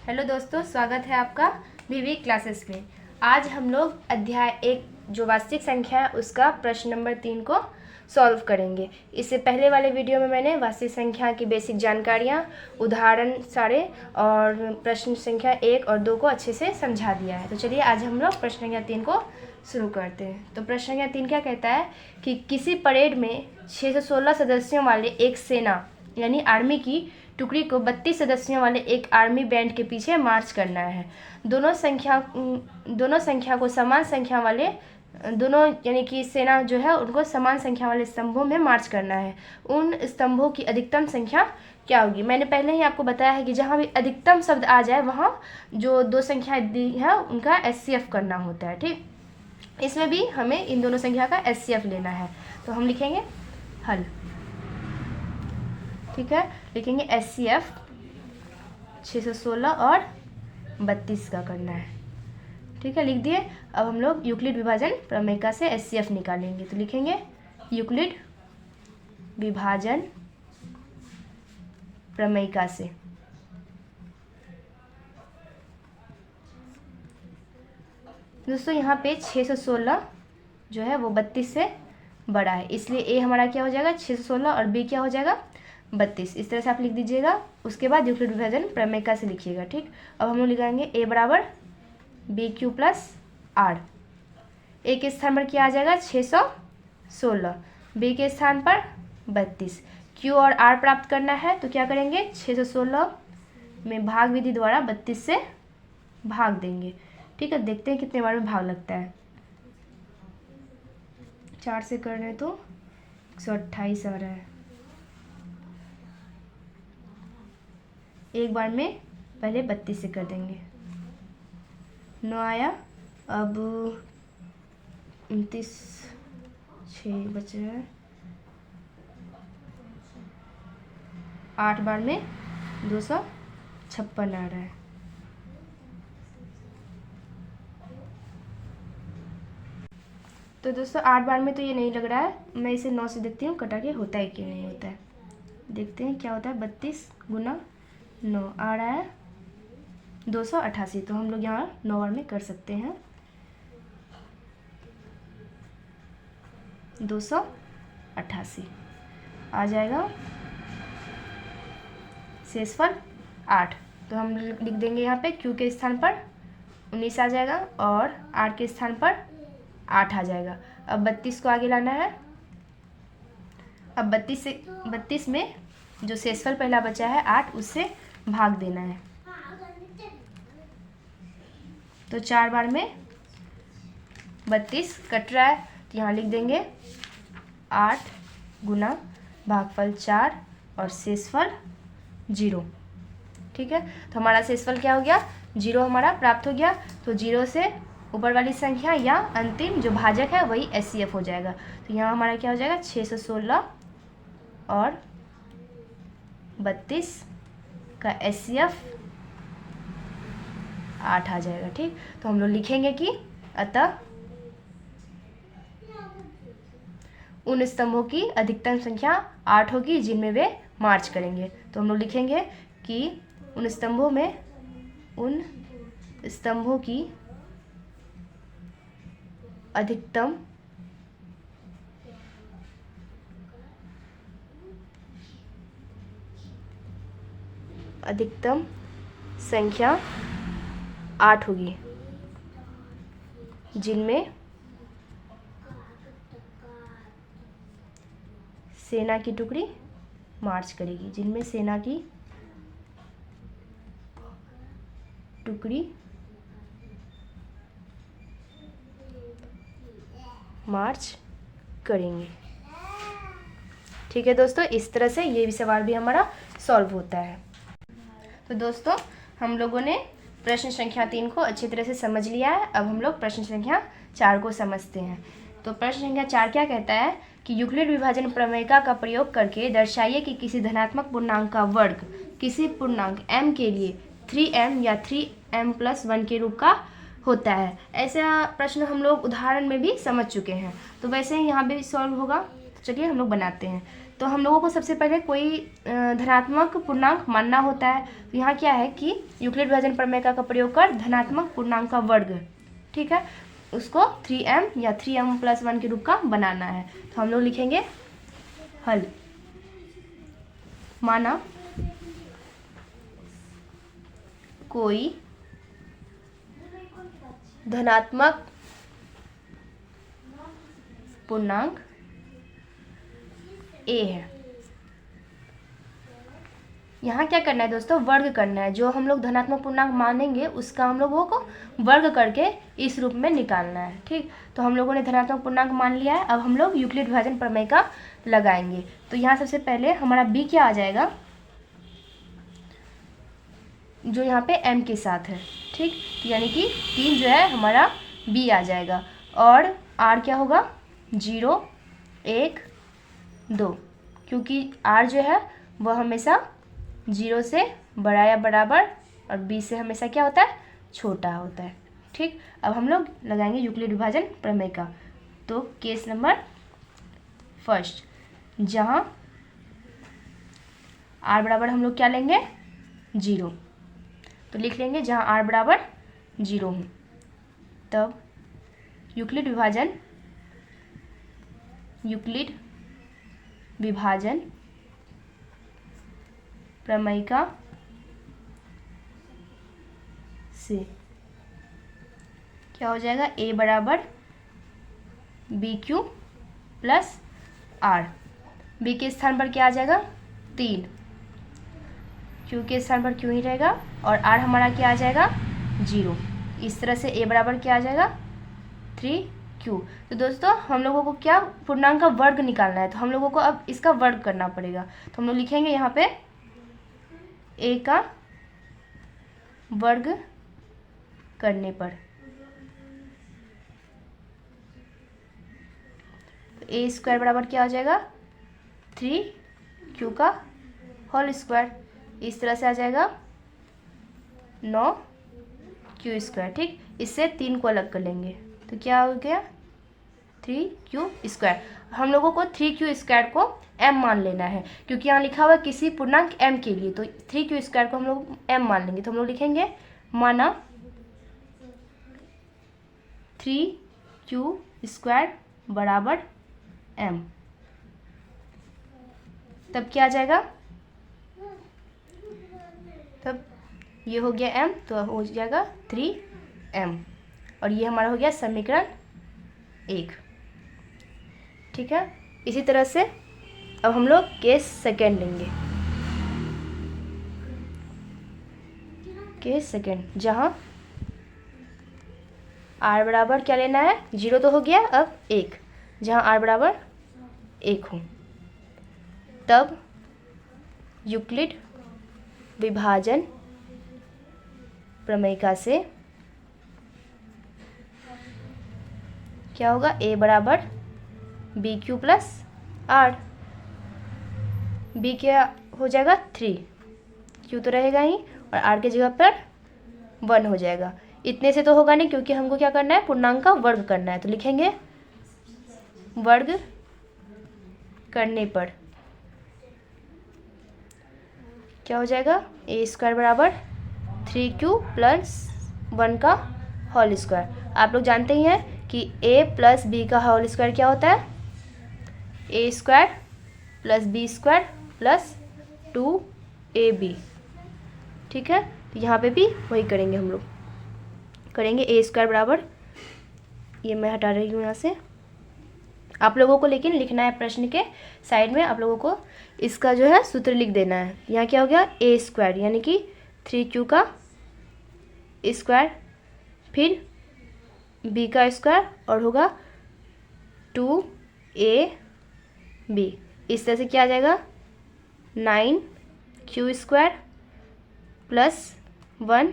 Hello दोस्तों, स्वागत है आपका वीवी क्लासेस में। आज हम लोग अध्याय 1 जो वास्तविक संख्या है उसका प्रश्न नंबर 3 को सॉल्व करेंगे। इससे पहले वाले वीडियो में मैंने वास्तविक संख्या की बेसिक जानकारियाँ, उदाहरण सारे और प्रश्न संख्या 1 और 2 को अच्छे से समझा दिया है। तो चलिए आज हम लोग प्रश्न संख्या 3 को शुरू करते हैं। तो प्रश्न संख्या 3 क्या कहता है कि किसी परेड में 616 सदस्यों वाले एक सेना यानी आर्मी की टुकड़ी को 32 सदस्यों वाले एक आर्मी बैंड के पीछे मार्च करना है। दोनों संख्या को समान संख्या वाले दोनों यानी कि सेना जो है उनको समान संख्या वाले स्तंभों में मार्च करना है। उन स्तंभों की अधिकतम संख्या क्या होगी? मैंने पहले ही आपको बताया है कि जहाँ भी अधिकतम शब्द आ जाए वहाँ जो दो संख्याएं दी है उनका एचसीएफ करना होता है। ठीक, इसमें भी हमें इन दोनों संख्या का एचसीएफ लेना है। तो हम लिखेंगे हल। ठीक है, लिखेंगे एचसीएफ 616 और 32 का करना है। ठीक है, लिख दिए। अब हम लोग यूक्लिड विभाजन प्रमेय से एचसीएफ निकालेंगे। तो लिखेंगे यूक्लिड विभाजन प्रमेय से दोस्तों यहाँ पे 616 जो है वो 32 से बड़ा है, इसलिए ए हमारा क्या हो जाएगा 616 और बी क्या हो जाएगा 32। इस तरह से आप लिख दीजिएगा। उसके बाद यूक्लिड विभाजन प्रमेय से लिखिएगा। ठीक, अब हम लोग लिखेंगे ए बराबर बी क्यू प्लस आर। ए के स्थान पर क्या आ जाएगा 616, बी के स्थान पर 32। क्यू और आर प्राप्त करना है तो क्या करेंगे 616 में भाग विधि द्वारा 32 से भाग देंगे। ठीक है, देखते हैं कितने बार में भाग लगता है। 4 से कर रहे तो 128 आ रहा है। एक बार में पहले 32 से कर देंगे। 9 आया, अब 29, 6 बच रहा है। 8 बार में 256 आ रहा है। तो दोस्तों 8 बार में तो ये नहीं लग रहा है। मैं इसे 9 से देखती हूँ कटा के होता है कि नहीं होता है। देखते हैं क्या होता है। 32 गुना 9 आ रहा है 288। तो हम लोग यहाँ 9 बार में कर सकते हैं। 288 आ जाएगा। शेषफल 8। तो हम लिख देंगे यहाँ पे क्यू के स्थान पर 19 आ जाएगा और आर के स्थान पर 8 आ जाएगा। अब 32 को आगे लाना है। अब 32 में जो शेषफल पहला बचा है 8, उससे भाग देना है। तो 4 बार में 32 कट रहा है तो यहाँ लिख देंगे 8 गुना भागफल 4 और शेषफल 0। ठीक है, तो हमारा शेषफल क्या हो गया 0 हमारा प्राप्त हो गया। तो 0 से ऊपर वाली संख्या या अंतिम जो भाजक है वही एचसीएफ हो जाएगा। तो यहाँ हमारा क्या हो जाएगा 616 और 32 का एचसीएफ 8 आ जाएगा। ठीक, तो हम लोग लिखेंगे कि अतः उन स्तंभों की अधिकतम संख्या 8 होगी जिनमें वे मार्च करेंगे। तो हम लोग लिखेंगे कि उन स्तंभों की अधिकतम संख्या 8 होगी जिनमें सेना की टुकड़ी मार्च करेगी। जिनमें सेना की टुकड़ी मार्च करेंगे। ठीक है दोस्तों, इस तरह से ये भी सवाल भी हमारा सॉल्व होता है। तो दोस्तों हम लोगों ने प्रश्न संख्या 3 को अच्छी तरह से समझ लिया है। अब हम लोग प्रश्न संख्या 4 को समझते हैं। तो प्रश्न संख्या 4 क्या कहता है कि यूक्लिड विभाजन प्रमेय का प्रयोग करके दर्शाइए कि किसी धनात्मक पूर्णांक का वर्ग किसी पूर्णांक m के लिए 3m या 3m+1 के रूप का होता है। ऐसा प्रश्न हम लोग उदाहरण में भी समझ चुके हैं, तो वैसे ही यहाँ भी सॉल्व होगा। तो चलिए हम लोग बनाते हैं। तो हम लोगों को सबसे पहले कोई धनात्मक पूर्णांक मानना होता है। तो यहाँ क्या है कि यूक्लिड विभाजन प्रमेय का प्रयोग कर धनात्मक पूर्णांक का वर्ग, ठीक है, उसको 3m या 3m+1 के रूप का बनाना है। तो हम लोग लिखेंगे हल। माना कोई धनात्मक पूर्णांक a है। यहाँ क्या करना है दोस्तों, वर्ग करना है। जो हम लोग धनात्मक पूर्णांक मानेंगे उसका हम लोगों को वर्ग करके इस रूप में निकालना है, ठीक। तो हम लोगों ने धनात्मक पूर्णांक मान लिया है। अब हम लोग यूक्लिड विभाजन प्रमेय का लगाएंगे। तो यहाँ सबसे पहले हमारा b क्या आ जाएगा, जो यहाँ पे m के साथ है, ठीक। तो यानी कि 3 जो है हमारा b आ जाएगा। और r क्या होगा, 0, 1, 2, क्योंकि r जो है वह हमेशा 0 से बड़ा या बराबर और b से हमेशा क्या होता है, छोटा होता है, ठीक। अब हम लोग लगाएंगे यूक्लिड विभाजन प्रमेय का। तो केस नंबर फर्स्ट, जहाँ r बराबर हम लोग क्या लेंगे, 0। तो लिख लेंगे जहाँ r बराबर 0 हो, तब यूक्लिड विभाजन प्रमेयिका से क्या हो जाएगा, a बराबर BQ प्लस R। b के स्थान पर क्या आ जाएगा, 3, q के स्थान पर q ही रहेगा और r हमारा क्या आ जाएगा, 0। इस तरह से a बराबर क्या आ जाएगा, 3q। तो दोस्तों हम लोगों को क्या पूर्णांक का वर्ग निकालना है, तो हम लोगों को अब इसका वर्ग करना पड़ेगा। तो हम लोग लिखेंगे यहाँ पे a का वर्ग करने पर a स्क्वायर बराबर क्या आ जाएगा, 3q का होल स्क्वायर। इस तरह से आ जाएगा 9q स्क्वायर, ठीक। इससे 3 को अलग कर लेंगे तो क्या हो गया, 3q स्क्वायर। हम लोगों को 3q स्क्वायर को m मान लेना है, क्योंकि यहाँ लिखा हुआ है किसी पूर्णांक m के लिए, तो 3q स्क्वायर को हम लोग m मान लेंगे। तो हम लोग लिखेंगे माना 3q स्क्वायर बराबर m, तब क्या आ जाएगा, तब ये हो गया m, तो हो जाएगा 3m, और ये हमारा हो गया समीकरण 1, ठीक है। इसी तरह से अब हम लोग केस सेकेंड लेंगे। केस सेकेंड, जहाँ r बराबर क्या लेना है, 0 तो हो गया, अब 1, जहाँ r बराबर 1 हो, तब यूक्लिड विभाजन प्रमेयिका से क्या होगा, a बराबर BQ प्लस R। b क्या हो जाएगा, 3, q तो रहेगा ही और r के जगह पर 1 हो जाएगा। इतने से तो होगा नहीं, क्योंकि हमको क्या करना है, पूर्णांक का वर्ग करना है। तो लिखेंगे वर्ग करने पर क्या हो जाएगा, a स्क्वायर बराबर 3q प्लस 1 का होल स्क्वायर। आप लोग जानते ही हैं कि a प्लस b का होल स्क्वायर क्या होता है, a square plus b square plus 2ab, ठीक है। तो यहाँ पे भी वही करेंगे, हम लोग करेंगे a स्क्वायर बराबर, ये मैं हटा रही हूँ यहाँ से। आप लोगों को लेकिन लिखना है प्रश्न के साइड में, आप लोगों को इसका जो है सूत्र लिख देना है। यहाँ क्या हो गया, a स्क्वायर यानी कि 3q का स्क्वायर, फिर b का स्क्वायर और होगा 2ab। इस तरह से क्या आ जाएगा, 9q square plus 1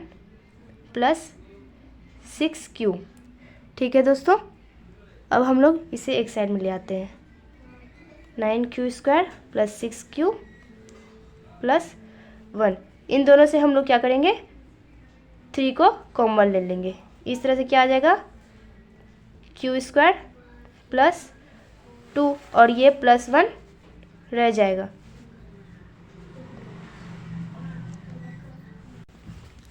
plus 6q, ठीक है दोस्तों। अब हम लोग इसे एक साइड में ले आते हैं, 9q square plus 6q plus 1, इन दोनों से हम लोग क्या करेंगे, 3 को कॉमन ले लेंगे। इस तरह से क्या आ जाएगा, q स्क्वायर प्लस 2 और ये प्लस 1 रह जाएगा।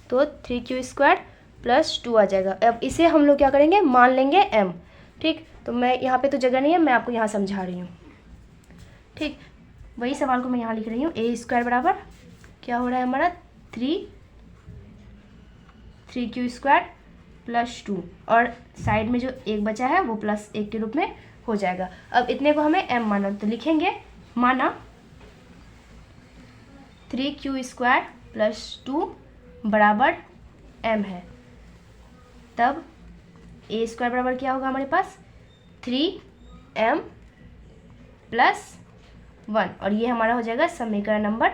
तो 3q² + 2 आ जाएगा। अब इसे हम लोग क्या करेंगे, मान लेंगे m। ठीक, तो मैं यहाँ पे तो जगह नहीं है, मैं आपको यहाँ समझा रही हूँ। ठीक, वही सवाल को मैं यहाँ लिख रही हूँ। a² बराबर क्या हो रहा है हमारा 3q² + 2, और साइड में जो एक बचा है वो +1 के रूप में हो जाएगा। अब इतने को हमें m माना, तो लिखेंगे माना 3q² + 2 बराबर m है। तब a² बराबर क्या होगा हमारे पास 3m + 1, और ये हमारा हो जाएगा समीकरण नंबर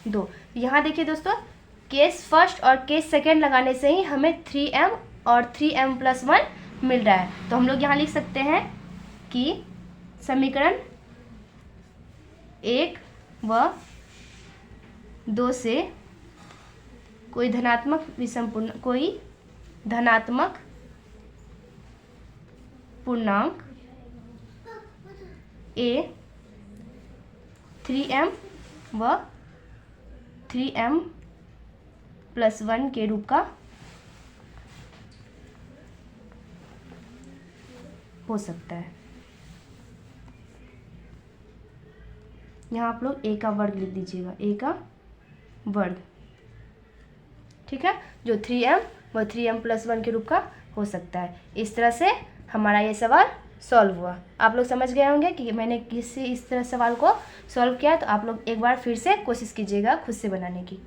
2। यहाँ देखिए दोस्तों, केस फर्स्ट और केस सेकेंड लगाने से ही हमें 3m और 3m + 1 मिल रहा है। तो हम लोग यहाँ लिख सकते हैं कि समीकरण 1 व 2 से कोई धनात्मक पूर्णांक a 3m व 3m + 1 के रूप का हो सकता है। यहाँ आप लोग a का वर्ग लिख दीजिएगा, a का वर्ग। ठीक है, जो 3m व 3m + 1 के रूप का हो सकता है। इस तरह से हमारा ये सवाल सॉल्व हुआ। आप लोग समझ गए होंगे कि मैंने किसी इस तरह सवाल को सॉल्व किया। तो आप लोग एक बार फिर से कोशिश कीजिएगा खुद से बनाने की।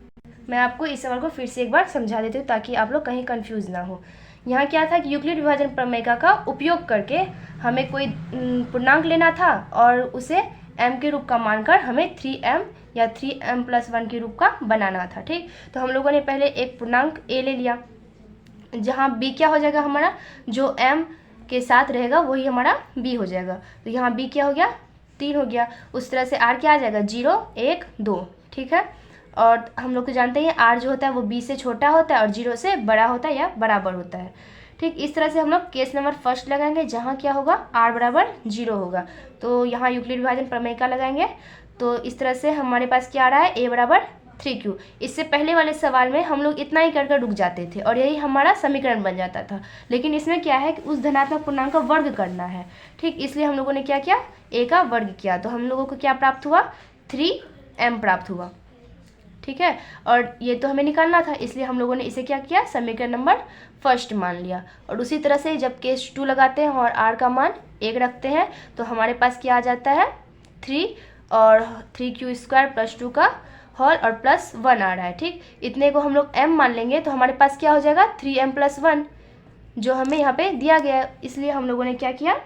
मैं आपको इस सवाल को फिर से एक बार समझा देती हूँ ताकि आप लोग कहीं कंफ्यूज ना हो। यहाँ क्या था कि यूक्लिड विभाजन प्रमेय का उपयोग करके हमें कोई पूर्णांक लेना था और उसे m के रूप का मानकर हमें 3m या 3m + 1 के रूप का बनाना था। ठीक, तो हम लोगों ने पहले एक पूर्णांक a ले लिया, जहाँ b क्या हो जाएगा हमारा, जो m के साथ रहेगा वही हमारा b हो जाएगा। तो यहाँ b क्या हो गया 3 हो गया। उस तरह से r क्या आ जाएगा 0 1 2। ठीक है, और हम लोग तो जानते हैं r जो होता है वो b से छोटा होता है और 0 से बड़ा होता है या बराबर होता है। ठीक, इस तरह से हम लोग केस नंबर फर्स्ट लगाएंगे, जहाँ क्या होगा r बराबर 0 होगा। तो यहाँ यूक्लिड विभाजन प्रमेय का लगाएंगे। तो इस तरह से हमारे पास क्या आ रहा है, a बराबर 3q। इससे पहले वाले सवाल में हम लोग इतना ही कर रुक जाते थे और यही हमारा समीकरण बन जाता था। लेकिन इसमें क्या है कि उस धनात्मक पूर्णांक का वर्ग करना है। ठीक, इसलिए हम लोगों ने क्या किया, a का वर्ग किया। तो हम लोगों को क्या प्राप्त हुआ, 3m प्राप्त हुआ। ठीक है, और ये तो हमें निकालना था, इसलिए हम लोगों ने इसे क्या किया, समीकरण नंबर फर्स्ट मान लिया। और उसी तरह से जब केस 2 लगाते हैं और r का मान 1 रखते हैं तो हमारे पास क्या आ जाता है 3 और 3q² + 2 का होल और +1 आ रहा है। ठीक, इतने को हम लोग m मान लेंगे तो हमारे पास क्या हो जाएगा 3m + 1, जो हमें यहाँ पे दिया गया है। इसलिए हम लोगों ने क्या किया,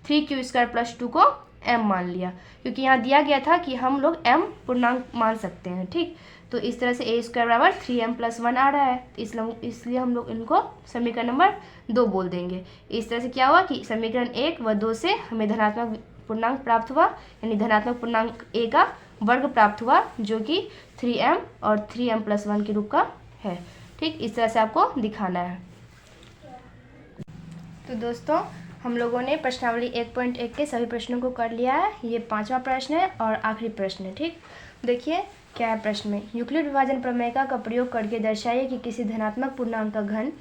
3q² + 2 को m मान लिया, क्योंकि यहाँ दिया गया था कि हम लोग m पूर्णांक मान सकते हैं। ठीक, तो इस तरह से a² बराबर 3m + 1 आ रहा है, इसलिए हम लोग इनको समीकरण नंबर 2 बोल देंगे। इस तरह से क्या हुआ कि समीकरण 1 व 2 से हमें धनात्मक पूर्णांक प्राप्त हुआ, यानी धनात्मक पूर्णांक a का वर्ग प्राप्त हुआ, जो कि 3m और 3m + 1 के रूप का है। ठीक, इस तरह से आपको दिखाना है। तो दोस्तों, हम लोगों ने प्रश्नावली 1.1 के सभी प्रश्नों को कर लिया है। ये 5वां प्रश्न है और आखिरी प्रश्न है। ठीक, देखिए क्या है प्रश्न में, यूक्लिड विभाजन प्रमेय का प्रयोग करके दर्शाइए कि किसी धनात्मक पूर्णांक का घन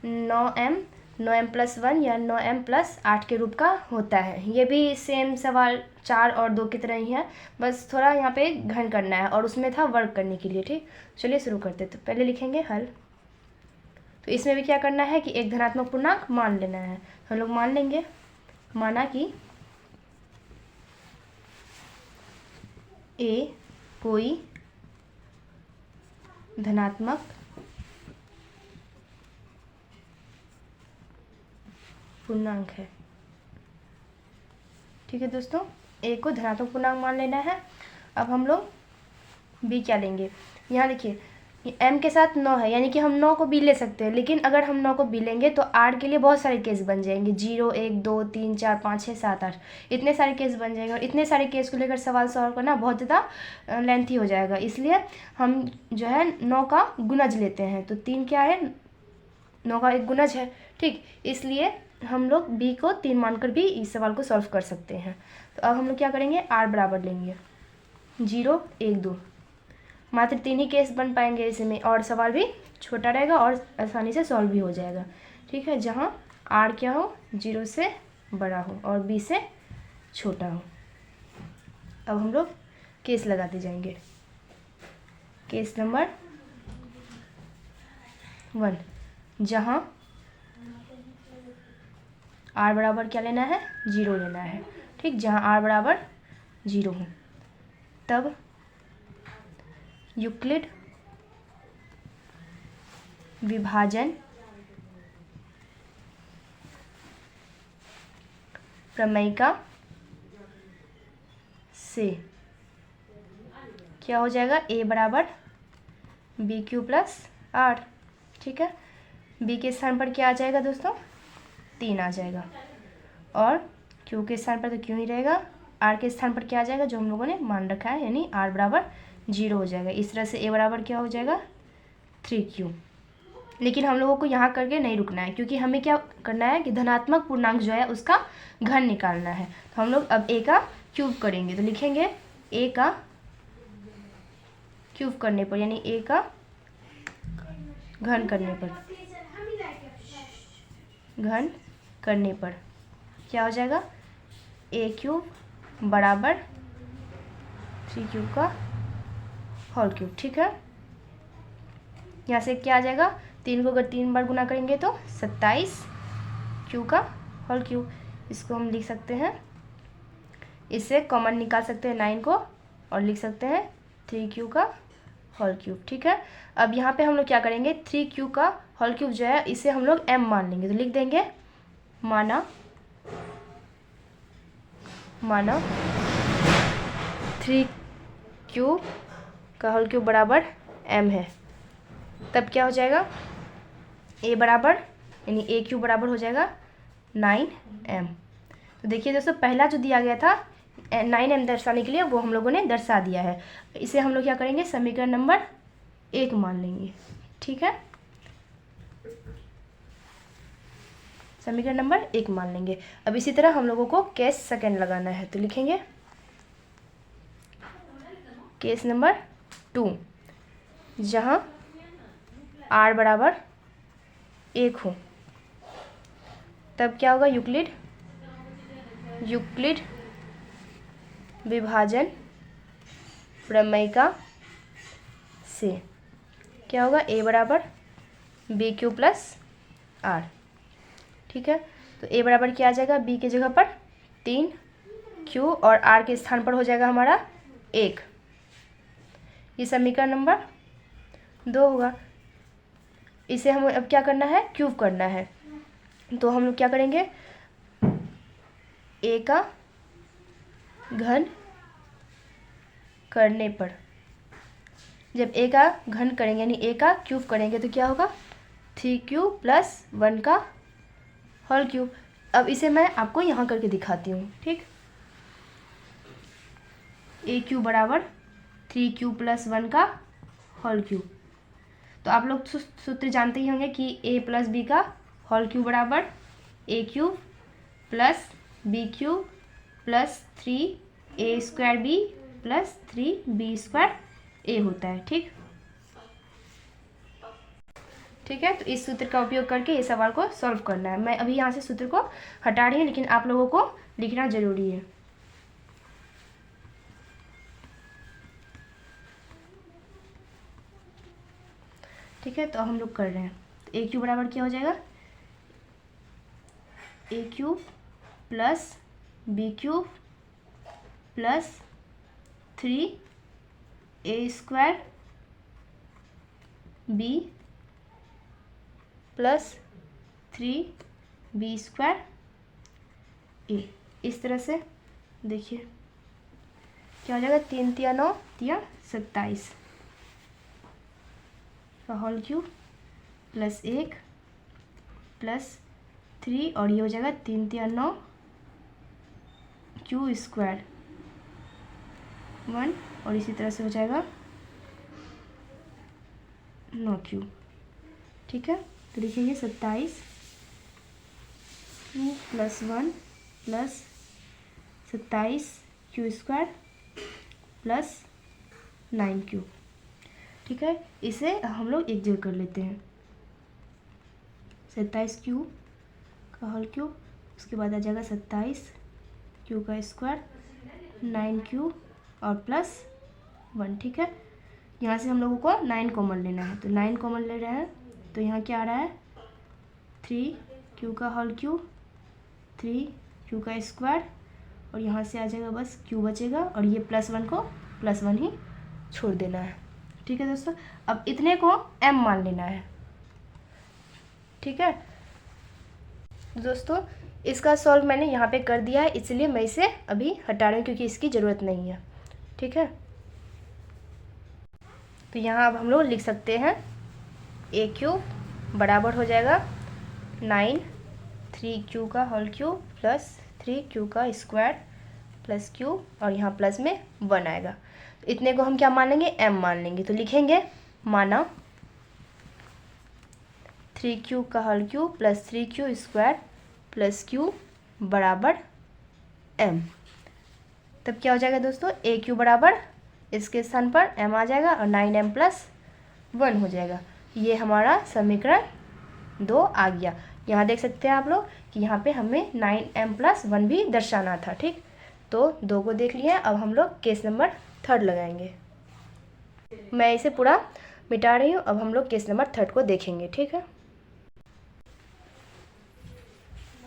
9m 9m + 1 या 9m + 8 के रूप का होता है। ये भी सेम सवाल 4 और 2 की तरह ही है, बस थोड़ा यहाँ पे घन करना है और उसमें था वर्ग करने के लिए। ठीक, चलिए शुरू करते। तो पहले लिखेंगे हल। तो इसमें भी क्या करना है कि एक धनात्मक पूर्णांक मान लेना है। हम लोग मान लेंगे, माना कि a कोई धनात्मक पूर्णांक है। ठीक है दोस्तों, a को धनात्मक पूर्णांक मान लेना है। अब हम लोग b क्या लेंगे, यहाँ देखिए m के साथ 9 है, यानी कि हम 9 को b ले सकते हैं। लेकिन अगर हम 9 को b लेंगे तो r के लिए बहुत सारे केस बन जाएंगे, 0 1 2 3 4 5 6 7 8, इतने सारे केस बन जाएंगे। और इतने सारे केस को लेकर सवाल सॉल्व करना बहुत ज़्यादा लेंथी हो जाएगा, इसलिए हम जो है 9 का गुणज लेते हैं। तो 3 क्या है, 9 का एक गुणज है। ठीक, इसलिए हम लोग b को 3 मानकर भी इस सवाल को सॉल्व कर सकते हैं। तो अब हम लोग क्या करेंगे, आर बराबर लेंगे 0 1 2, मात्र 3 ही केस बन पाएंगे इसमें, और सवाल भी छोटा रहेगा और आसानी से सॉल्व भी हो जाएगा। ठीक है, जहाँ आर क्या हो, 0 से बड़ा हो और बी से छोटा हो। अब हम लोग केस लगाते जाएंगे। केस नंबर 1, जहाँ आर बराबर क्या लेना है, 0 लेना है। ठीक, जहाँ आर बराबर 0 हो, तब यूक्लिड विभाजन प्रमेयिका से क्या हो जाएगा, a बराबर बी क्यू प्लस आर। ठीक है, b के स्थान पर क्या आ जाएगा दोस्तों, 3 आ जाएगा, और q के स्थान पर तो क्यों ही रहेगा, r के स्थान पर क्या आ जाएगा, जो हम लोगों ने मान रखा है, यानी r बराबर 0 हो जाएगा। इस तरह से a बराबर क्या हो जाएगा, 3q। लेकिन हम लोगों को यहाँ करके नहीं रुकना है, क्योंकि हमें क्या करना है कि धनात्मक पूर्णांक जो है उसका घन निकालना है। तो हम लोग अब a का क्यूब करेंगे, तो लिखेंगे a का क्यूब करने पर, यानी a का घन करने पर क्या हो जाएगा, a क्यूब बराबर 3q का होल क्यूब। ठीक है, यहाँ से क्या आ जाएगा, 3 को अगर 3 बार गुना करेंगे तो 27 q का होल क्यूब। इसको हम लिख सकते हैं, इससे कॉमन निकाल सकते हैं 9 को और लिख सकते हैं 3q का होल क्यूब। ठीक है, अब यहाँ पे हम लोग क्या करेंगे, 3q का होल क्यूब जो है इसे हम लोग m मान लेंगे, तो लिख देंगे माना 3q का होल क्यूब बराबर m है। तब क्या हो जाएगा, a बराबर यानी a क्यूब बराबर हो जाएगा 9m। तो देखिए दोस्तों, पहला जो दिया गया था 9m दर्शाने के लिए, वो हम लोगों ने दर्शा दिया है। इसे हम लोग क्या करेंगे, समीकरण नंबर 1 मान लेंगे। ठीक है, समीकरण नंबर 1 मान लेंगे। अब इसी तरह हम लोगों को केस सेकंड लगाना है, तो लिखेंगे केस नंबर 2, जहाँ r बराबर 1 हो, तब क्या होगा, यूक्लिड विभाजन प्रमेयिका से क्या होगा, a बराबर बी क्यू प्लस आर। ठीक है, तो a बराबर क्या आ जाएगा, b के जगह पर 3q और r के स्थान पर हो जाएगा हमारा 1। ये समीकरण नंबर 2 होगा। इसे हम अब क्या करना है, क्यूब करना है। तो हम लोग क्या करेंगे, a का घन करने पर, जब a का घन करेंगे यानी a का क्यूब करेंगे तो क्या होगा, 3q प्लस 1 का होल क्यूब। अब इसे मैं आपको यहाँ करके दिखाती हूँ। ठीक, a क्यूब बराबर 3q प्लस 1 का होल क्यूब। तो आप लोग सूत्र जानते ही होंगे कि a प्लस बी का होल क्यूब बराबर a cube plus B cube plus 3a square B plus 3b square a होता है। ठीक है, तो इस सूत्र का उपयोग करके इस सवाल को सॉल्व करना है। मैं अभी यहाँ से सूत्र को हटा रही हूँ, लेकिन आप लोगों को लिखना जरूरी है। ठीक है, तो हम लोग कर रहे हैं। तो a क्यूब बराबर क्या हो जाएगा, a cube plus B cube plus 3a square b plus 3b square a। इस तरह से देखिए क्या हो जाएगा, 3 तिया 9 तिया 27 का होल क्यूब प्लस 1 प्लस 3 और ये हो जाएगा 3 तिया 9 क्यू स्क्वायर 1 और इसी तरह से हो जाएगा 9 क्यू। ठीक है, तो लिखेंगे 27 2 plus 1 plus 27q² plus 9q। ठीक है, इसे हम लोग एक जगह कर लेते हैं। 27q का होल क्यूब, उसके बाद आ जाएगा 27q², 9q और प्लस 1। ठीक है, यहाँ से हम लोगों को 9 कॉमन लेना है, तो 9 कॉमन ले रहे हैं, तो यहाँ क्या आ रहा है 3q का होल क्यूब, 3q² और यहाँ से आ जाएगा बस q बचेगा, और ये +1 को +1 ही छोड़ देना है। ठीक है दोस्तों, अब इतने को m मान लेना है। ठीक है दोस्तों, इसका सॉल्व मैंने यहाँ पे कर दिया है, इसलिए मैं इसे अभी हटा रही हूँ क्योंकि इसकी ज़रूरत नहीं है। ठीक है, तो यहाँ अब हम लोग लिख सकते हैं a³ बराबर हो जाएगा 9 3q का whole cube plus 3q² plus q, और यहाँ प्लस में 1 आएगा। तो इतने को हम क्या मान लेंगे, m मान लेंगे। तो लिखेंगे माना 3q का whole cube plus 3q² plus q बराबर m। तब क्या हो जाएगा दोस्तों, a³ बराबर इसके स्थान पर m आ जाएगा और 9m प्लस 1 हो जाएगा। ये हमारा समीकरण 2 आ गया। यहाँ देख सकते हैं आप लोग कि यहाँ पे हमें 9m प्लस 1 भी दर्शाना था। ठीक, तो 2 को देख लिया। अब हम लोग केस नंबर 3 लगाएंगे। मैं इसे पूरा मिटा रही हूँ, अब हम लोग केस नंबर 3 को देखेंगे। ठीक है,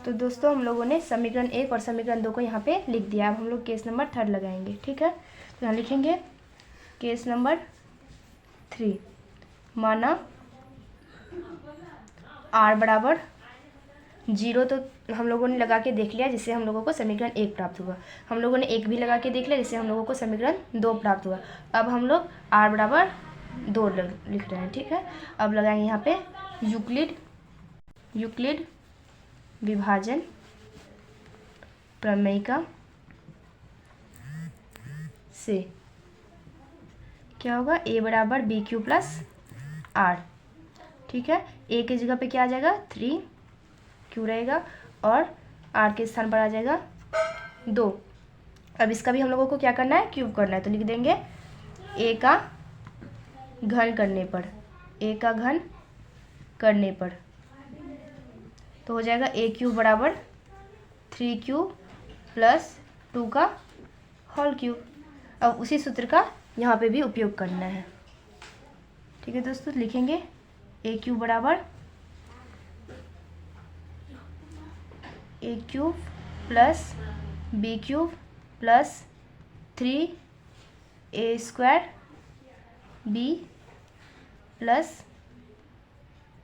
तो दोस्तों हम लोगों ने समीकरण 1 और समीकरण 2 को यहाँ पे लिख दिया। अब हम लोग केस नंबर 3 लगाएंगे। ठीक है, तो यहाँ लिखेंगे केस नंबर 3, माना r बराबर 0, तो हम लोगों ने लगा के देख लिया जिससे हम लोगों को समीकरण 1 प्राप्त हुआ। हम लोगों ने 1 भी लगा के देख लिया जिससे हम लोगों को समीकरण 2 प्राप्त हुआ। अब हम लोग r बराबर 2 लिख रहे हैं। ठीक है, अब लगाएंगे यहाँ पे यूक्लिड विभाजन प्रमेय से क्या होगा, a बराबर bq प्लस r। ठीक है, a की जगह पे क्या आ जाएगा 3q रहेगा और r के स्थान पर आ जाएगा 2। अब इसका भी हम लोगों को क्या करना है, क्यूब करना है। तो लिख देंगे a का घन करने पर तो हो जाएगा a³ बराबर 3q प्लस 2 का होल क्यूब। अब उसी सूत्र का यहाँ पे भी उपयोग करना है। ठीक है दोस्तों, लिखेंगे a³ बराबर a³ plus b³ plus 3a² b plus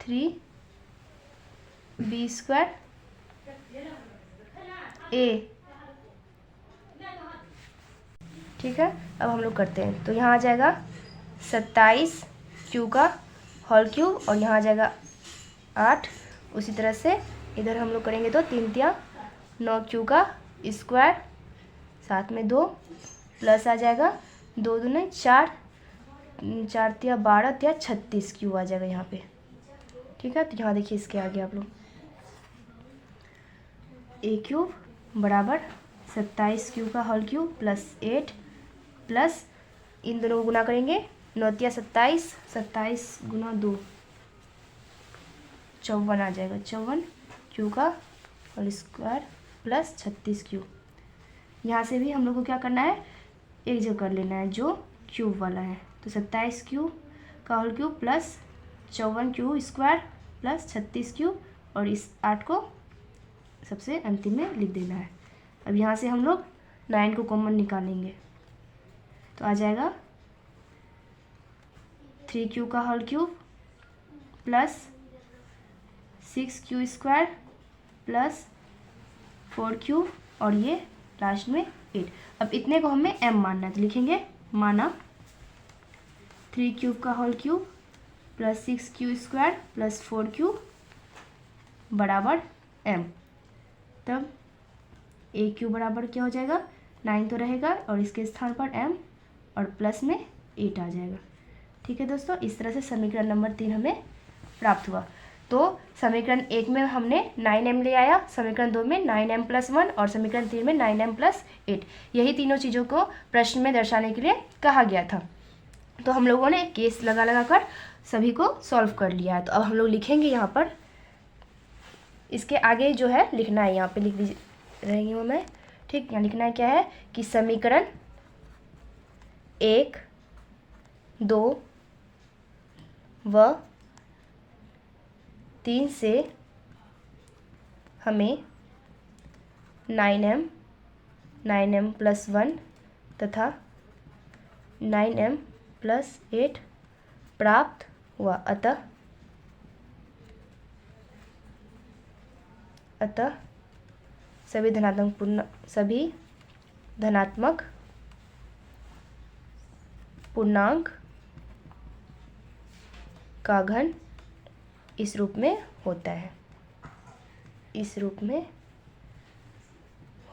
3b² a। ठीक है, अब हम लोग करते हैं। तो यहाँ आ जाएगा 27q का होल क्यूब और यहाँ आ जाएगा 8। उसी तरह से इधर हम लोग करेंगे तो 3 तिया 9q का स्क्वायर, साथ में 2 प्लस आ जाएगा 2 दूने 4, 4 तिया 12 तिया 36q आ जाएगा यहाँ पे। ठीक है, तो यहाँ देखिए इसके आगे आप लोग a³ बराबर 27q का होल क्यूब प्लस 8 प्लस इन दोनों को गुना करेंगे 9 तिया 27, 27 गुना 2 54 आ जाएगा। 54q का होल स्क्वायर प्लस 36q। यहाँ से भी हम लोग को क्या करना है, एक जगह कर लेना है जो क्यूब वाला है। तो 27q का whole cube plus 54q² plus 36q और इस 8 को सबसे अंतिम में लिख देना है। अब यहाँ से हम लोग 9 को कॉमन निकालेंगे तो आ जाएगा 3q का whole cube plus 6q² plus 4q और ये लास्ट में 8। अब इतने को हमें m मानना है, तो लिखेंगे माना 3q का whole cube plus 6q² plus 4q बराबर m। तब a³ बराबर क्या हो जाएगा, 9 तो रहेगा और इसके स्थान पर m और प्लस में 8 आ जाएगा। ठीक है दोस्तों, इस तरह से समीकरण नंबर 3 हमें प्राप्त हुआ। तो समीकरण 1 में हमने 9m ले आया, समीकरण 2 में 9m + 1 और समीकरण 3 में 9m + 8। यही तीनों चीज़ों को प्रश्न में दर्शाने के लिए कहा गया था। तो हम लोगों ने केस लगा कर सभी को सॉल्व कर लिया है। तो अब हम लोग लिखेंगे यहाँ पर, इसके आगे जो है लिखना है, यहाँ पे लिख दी रहेंगी वो मैं, ठीक। यहाँ लिखना है क्या है कि समीकरण 1, 2 व 3 से हमें 9m, 9m + 1 तथा 9m + 8 प्राप्त हुआ। अतः सभी धनात्मक पूर्णांक का घन इस रूप में होता है, इस रूप में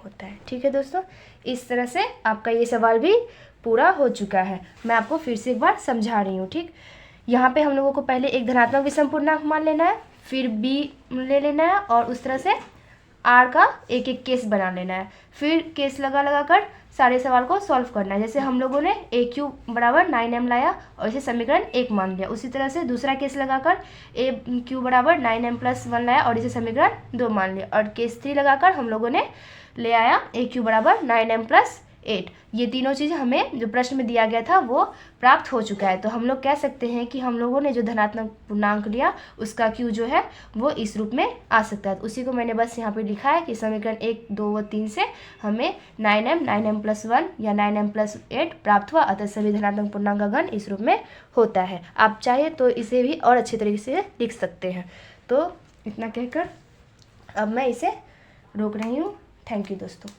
होता है। ठीक है दोस्तों, इस तरह से आपका ये सवाल भी पूरा हो चुका है। मैं आपको फिर से एक बार समझा रही हूँ, ठीक। यहाँ पे हम लोगों को पहले एक धनात्मक विषम पूर्णांक मान लेना है, फिर b ले लेना है और उस तरह से r का एक एक केस बना लेना है, फिर केस लगा कर सारे सवाल को सॉल्व करना है। जैसे हम लोगों ने a³ = 9m लाया और इसे समीकरण 1 मान लिया, उसी तरह से दूसरा केस लगाकर a³ = 9m + 1 लाया और इसे समीकरण 2 मान लिया, और केस 3 लगाकर हम लोगों ने ले आया a³ = 9m + 8। ये तीनों चीज़ हमें जो प्रश्न में दिया गया था वो प्राप्त हो चुका है। तो हम लोग कह सकते हैं कि हम लोगों ने जो धनात्मक पूर्णांक लिया उसका Q जो है वो इस रूप में आ सकता है। तो उसी को मैंने बस यहाँ पे लिखा है कि समीकरण 1, 2 व 3 से हमें 9m, 9m + 1 या 9m + 8 प्राप्त हुआ। अतः सभी धनात्मक पूर्णांक का घन इस रूप में होता है। आप चाहे तो इसे भी और अच्छे तरीके से लिख सकते हैं। तो इतना कहकर अब मैं इसे रोक रही हूँ। थैंक यू दोस्तों।